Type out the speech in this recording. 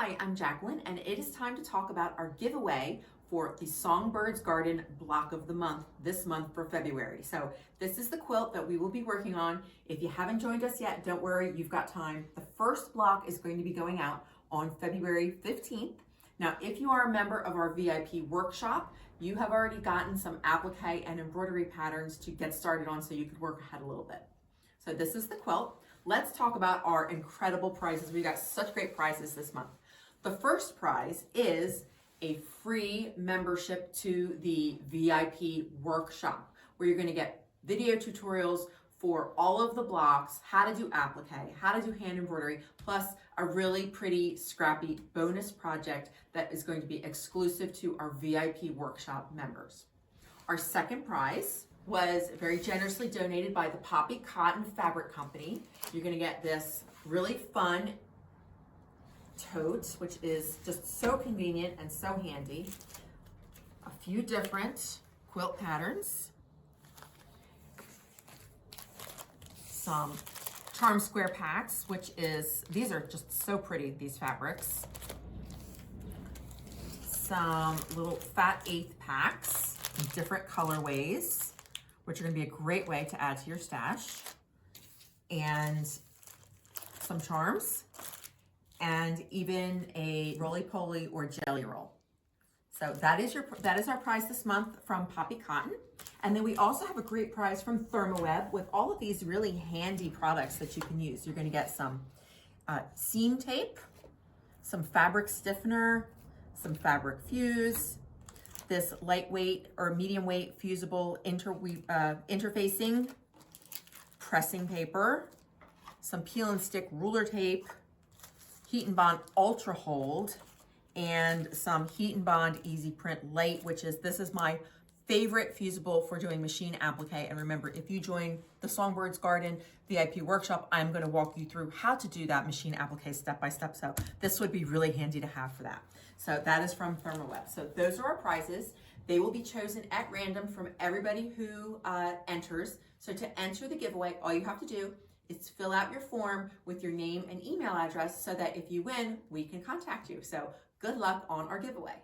Hi, I'm Jacqueline, and it is time to talk about our giveaway for the Songbird's Garden Block of the Month this month for February. So this is the quilt that we will be working on. If you haven't joined us yet, don't worry, you've got time. The first block is going to be going out on February 15th. Now, if you are a member of our VIP workshop, you have already gotten some applique and embroidery patterns to get started on so you could work ahead a little bit. So this is the quilt. Let's talk about our incredible prizes. We got such great prizes this month. The first prize is a free membership to the VIP workshop, where you're gonna get video tutorials for all of the blocks, how to do applique, how to do hand embroidery, plus a really pretty scrappy bonus project that is going to be exclusive to our VIP workshop members. Our second prize was very generously donated by the Poppie Cotton Fabric Company. You're gonna get this really fun tote, which is just so convenient and so handy. A few different quilt patterns. Some charm square packs, these are just so pretty, these fabrics. Some little fat eighth packs in different colorways, which are gonna be a great way to add to your stash. And some charms, and even a roly-poly or jelly roll. So that is our prize this month from Poppie Cotton. And then we also have a great prize from Therm with all of these really handy products that you can use. You're gonna get some seam tape, some fabric stiffener, some fabric fuse, this lightweight or medium weight fusible interfacing pressing paper, some peel and stick ruler tape, Heat and Bond Ultra Hold, and some Heat and Bond Easy Print Light, this is my favorite fusible for doing machine applique. And remember, if you join the Songbirds Garden VIP workshop, I'm gonna walk you through how to do that machine applique step by step. So this would be really handy to have for that. So that is from Therm. So those are our prizes. They will be chosen at random from everybody who enters. So to enter the giveaway, all you have to do is fill out your form with your name and email address so that if you win, we can contact you. So good luck on our giveaway.